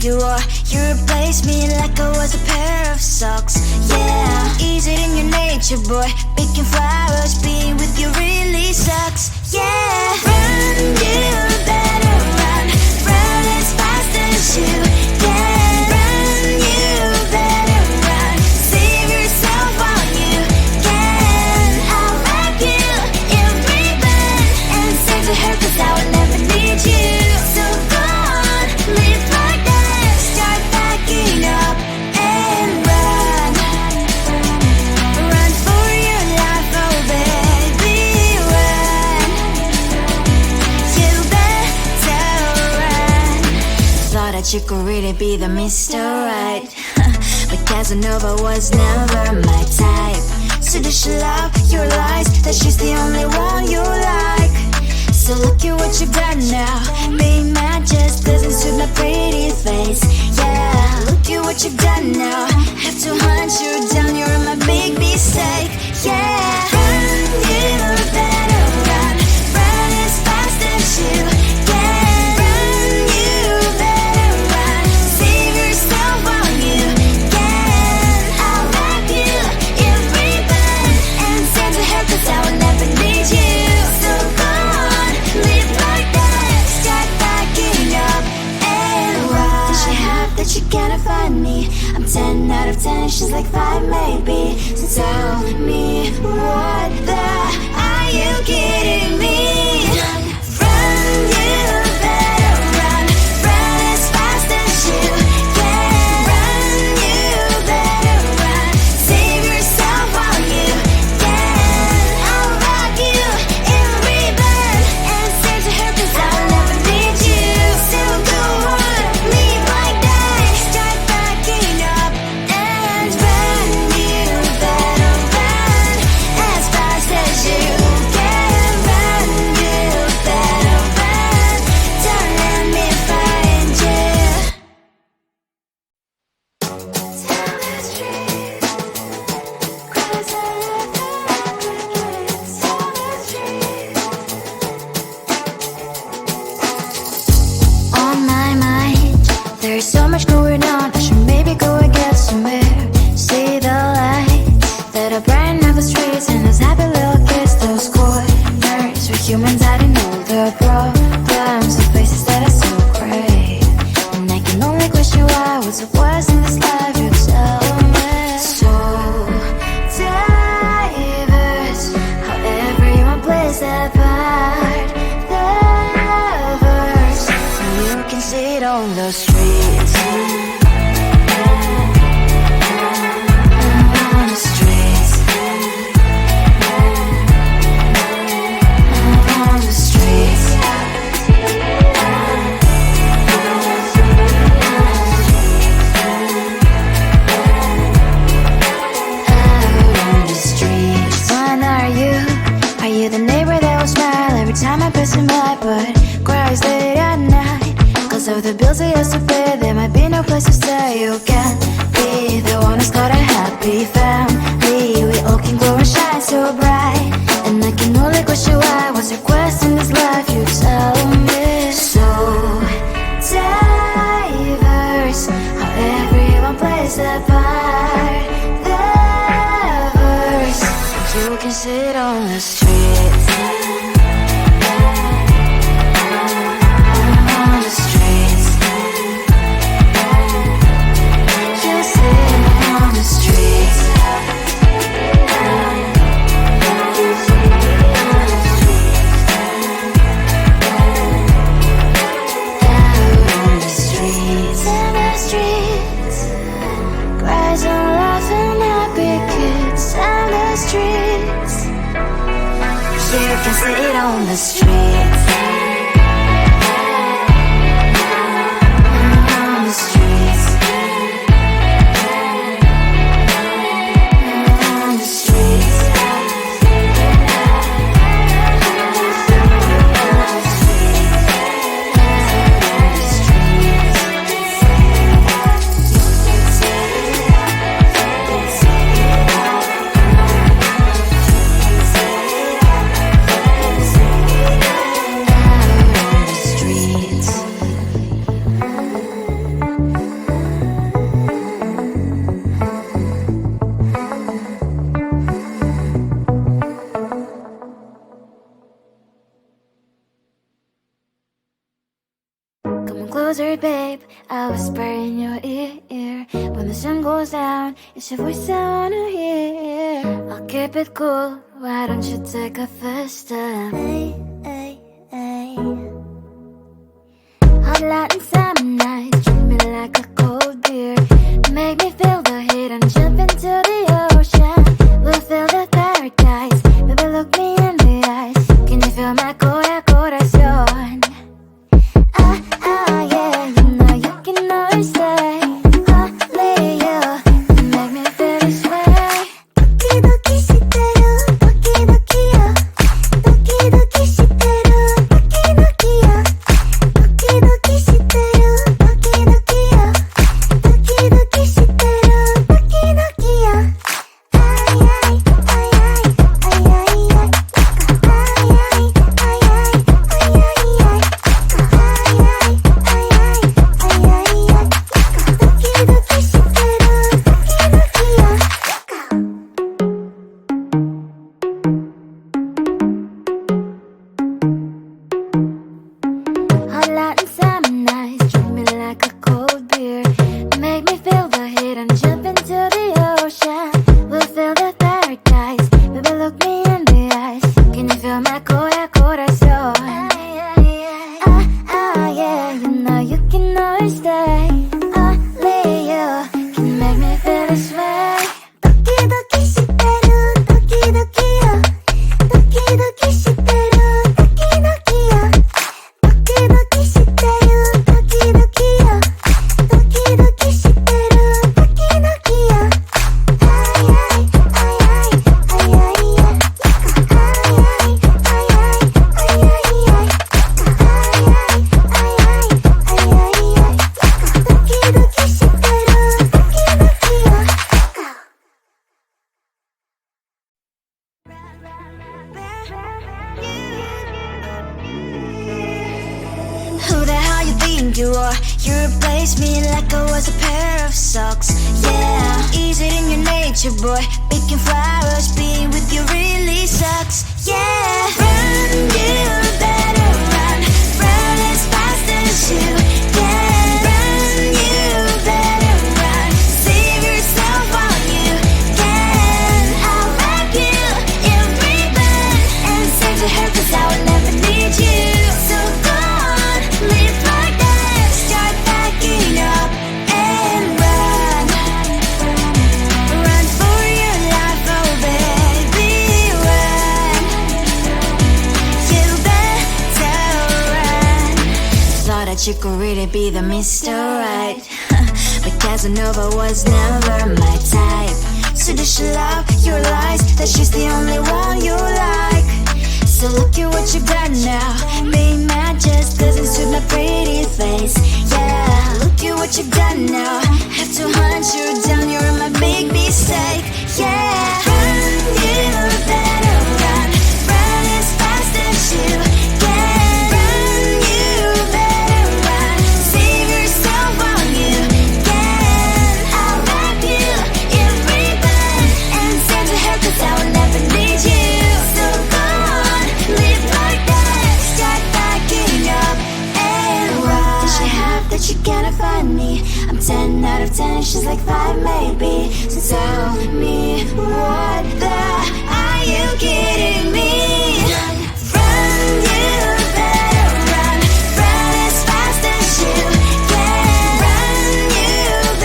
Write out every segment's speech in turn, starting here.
you wore. You replaced me like I was a pair of socks. Yeah, is it in your nature, boy? Picking flowers, being with you really sucks. Yeah, run, you better run. Run as fast as you can. Run, you better run. Save yourself while you can. I'll wrap you in ribbon and send to her, 'cause I will never need you. So go on, live like that. Start backing up and run. Run for your life, oh baby, run. You better run. Thought that you could really be the Mr. Right, but Casanova was never my type. So does she love your lies, that she's the only one you like? So look at what you've done now. Being mad just doesn't suit my pretty face. Yeah, look at what you've done now. Have to hunt you down, you're my big mistake. Yeah, run, you better run. Run as fast as you can. Run, you better run. Save yourself while you can. I'll wrap you in ribbon and send to her, 'cause I will never need you. So go on, live like that. Start backing up and run. Does she have that you cannot find me? I'm 10 out of 10, she's like 5 maybe. So tell me, what the are you kidding me? Run, you better run. Run as fast as you can. Run, you better run. Save yourself while you can. I'll wrap you in ribbon and send to her, 'cause I will never need you. So go on, live like that. Start backing up and run. You better run as fast as you can. Run, you better run. Don't let me find you. Tell the truth, 'cause I love the dreams. Tell the truth. On my mind, there's so much going on. I should maybe go and get somewhere. See the light that are brighten up the streets, and those happy little kids, those corners where humans hiding all their problems, the faces that are so gray. And I can only question why, what's the worst in this life, you tell me. So diverse, how everyone plays their part. The lovers, you can see it on the streets. On the streets. On the streets. Out on the streets. When are you? Are you the neighbor that will smile every time I pass him by, but cries late at night? 'Cause of the bills I used to pay, there might be no place to stay. You can't be the one who's got a happy family. We all can grow and shine so bright, and I can only question why, what's your quest in this life, you tell me. So diverse, how everyone plays their part. The verse, you can see it on the streets. On the streets. You see it on the streets. Out on the streets. In the streets. Cries and laughing happy kids. On the streets. You can see it on the streets. On the streets. On the streets. babe, I'll whisper in your ear. When the sun goes down, it's your voice I wanna hear. I'll keep it cool, why don't you take a first step? Hey, hey, hey. Hot light and summer nights, treat me like a cold beer. Make me feel the heat and jump into the ocean. We'll feel the paradise, baby look me in the eyes. Can you feel my corazón? Yeah, you know you can always stay. Only you can make me feel this way. Doki doki shiteru, doki doki yo. Doki doki shiteru, doki doki yo. Doki doki shiteru, doki doki yo. Doki doki shiteru, doki doki yo. Ay ay ay ay ay ay ay. Ay ay ay ay ay ay ay. Hot light and summer nights, treat me like a cold beer. Make me feel the heat and jump into the ocean. We'll feel the paradise, baby look me in the eyes. Can you feel my corazón? Yeah, you know you can always stay. Only you can make me feel this way. Doki doki shiteru, doki doki yo. Doki doki shiteru, doki doki yo. Doki doki shiteru, doki doki yo. Doki doki shiteru, doki doki yo. Ay ay ay ay ay ay ay. Ay ay ay ay ay ay ay. Who the hell you think you are? You replaced me like I was a pair of socks. Yeah, is it in your nature, boy? Picking flowers, being with you really sucks. Yeah, run, you better run. Run as fast as you can. Run, you better run. Save yourself while you can. I'll wrap you in ribbon and send to her 'cause I will never need you. So go on, live like that. Start backing up and run. Run for your life, oh baby, run. You better run. Thought that you could really be the Mr. Right. But Casanova was never my type. So does she love your lies? That she's the only one you like. So look at what you got now. Being mad just doesn't suit my pretty face. Yeah, look at what you got now. Have to hunt you down, you're my big mistake. Yeah, run, you better run. Run as fast as you can. Run, you better run. Save yourself while you can. I'll wrap you in ribbon and send to her 'cause I will never need you. So go on, live like that. Start backing up and run. Does she have that you cannot find me? I'm 10 out of 10, she's like 5 maybe. So tell me, what the are you kidding me? Run, you better run. Run as fast as you can. Run, you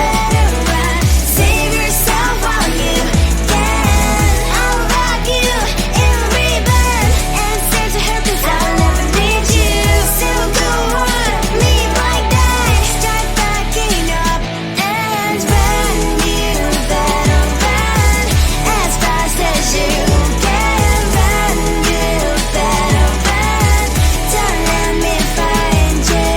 better run. Save yourself while you can. I'll rock you in ribbon and send to her 'cause I will never need you. So go on, live like that. Start backing up and run. You better run as fast as you can. Run, you better run. Don't let me find you.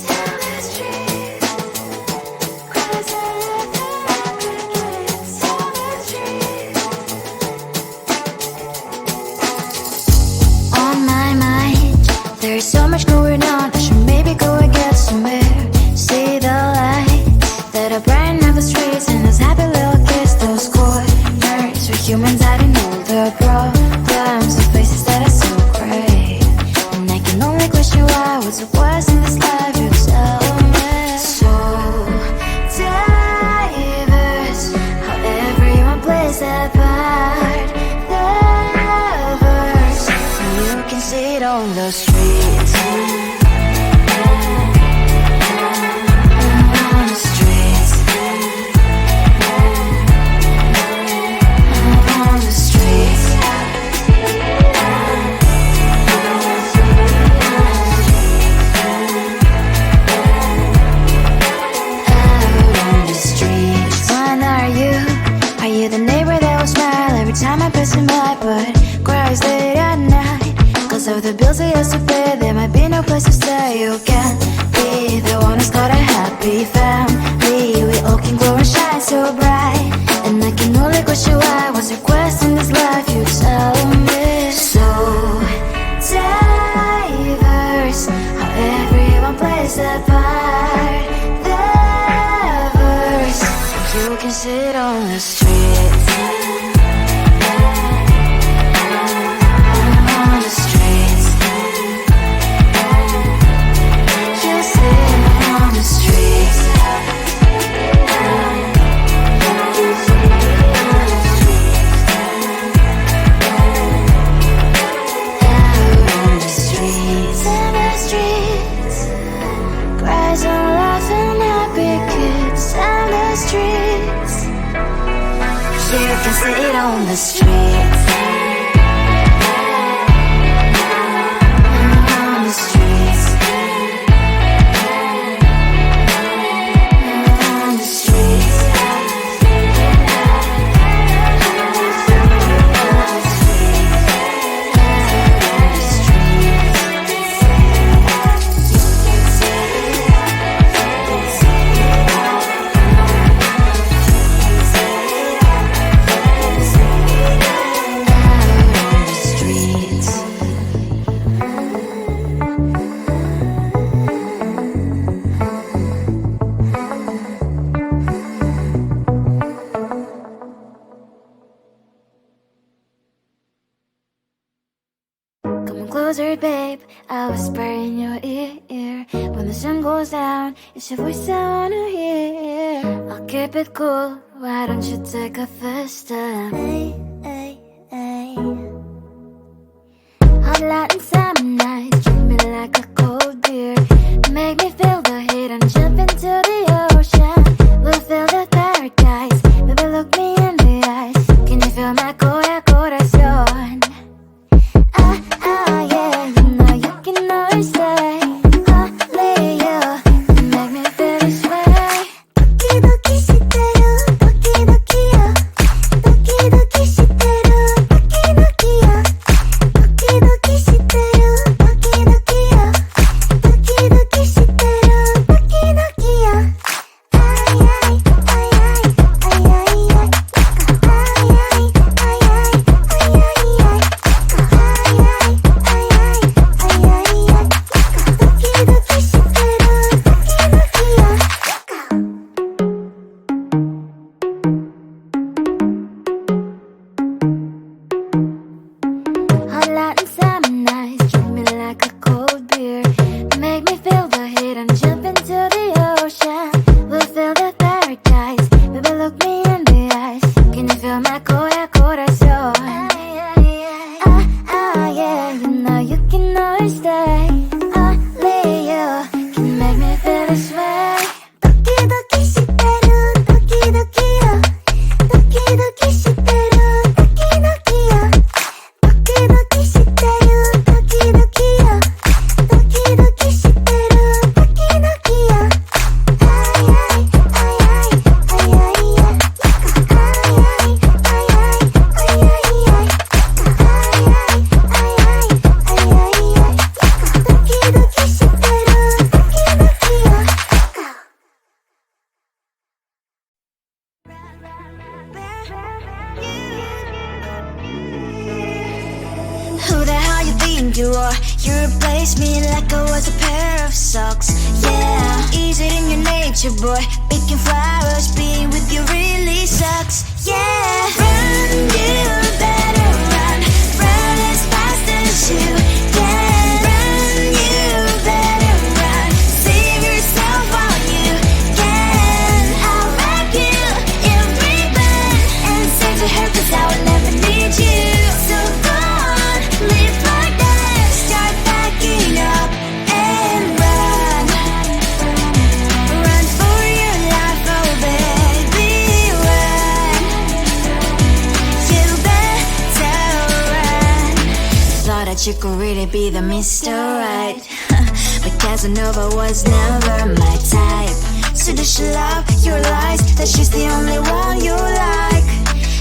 Tell the street, cries out the crickets. Tell the street. On my mind, there's so much going on. I should maybe go and get some air. See the lights that are brighten up the streets, and those happy little kids, those corners where humans hiding all the problems, the places that are so great. And I can only question why I was so request in this life, you tell me. So diverse, how everyone plays their part. The verse, you can see it on the streets. On the streets. On the streets. The neighbor that will smile every time I pass him by, but cries late at night cause of the bills he has to pay. There might be no place to stay. You can't be the one who's got a happy family. We all can glow and shine so bright, and I can only question why. What's your quest in this life, you tell me. So diverse, how everyone plays their part. The verse, you can sit on the street. On the streets. You sit on the streets. Out on the streets. In the streets. Cries and laughing happy kids. In the streets. You can see it on the streets. On the streets. On the streets. Closer, babe, I'll whisper in your ear. When the sun goes down, it's your voice I wanna hear. I'll keep it cool, why don't you take a first step? Hey, hey, hey. Hot light and summer nights, treat me like a cold beer. Make me feel the heat and jump into the ocean. We'll feel the paradise, baby look me in the eyes. Can you feel my corazón? Yeah, you know you can always stay. Only you can make me feel this way. Doki doki shiteru, doki doki yo. Doki doki shiteru, doki doki yo. Doki doki shiteru, doki doki yo. Doki doki shiteru, doki doki yo. Ay ay ay ay ay ay ay. Ay ay ay ay ay ay ay. Hot light and summer nights, treat me like a cold beer. Make me feel the heat and jump into the ocean. We'll feel the paradise, baby look me in the eyes. Can you feel my corazón? Yeah, you know you can always stay. Only you can make me feel this way. Doki doki shiteru, doki doki yo. Doki doki shiteru, doki doki yo. Doki doki shiteru, doki doki yo. Doki doki shiteru, doki doki yo. Ay ay ay ay ay ay ay. Ay ay ay ay ay ay ay. Ay ay ay ay ay ay ay. Doki doki shiteru, doki doki yo. Who the hell you think you are? You replaced me like I was a pair of socks. Yeah, is it in your nature, boy? Picking flowers, being with you really sucks. Yeah, run, you better run. Run as fast as you can. Run, you better run. thought you could really be the Mr. Right. But Casanova was never my type. So does she love your lies, that she's the only one you like?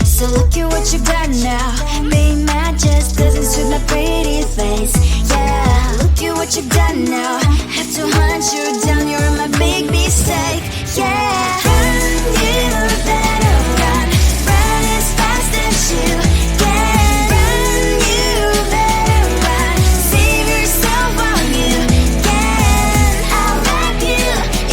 So look at what you got now. Being mad just doesn't suit my pretty face. Yeah, look at what you got now. Have to hunt you down, you're my big mistake. Yeah, run, you better run. Run as fast as you can. Run, you better run. Save yourself while you can. I'll wrap you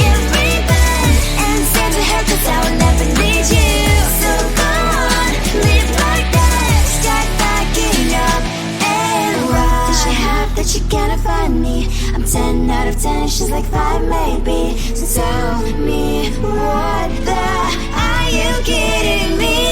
in ribbon and send to her, 'cause I will never need you. So go on, live like that. Start backing up and run. Does she have that she cannot find me? I'm 10 out of 10, she's like 5 maybe. So tell me, what the, are you kidding me?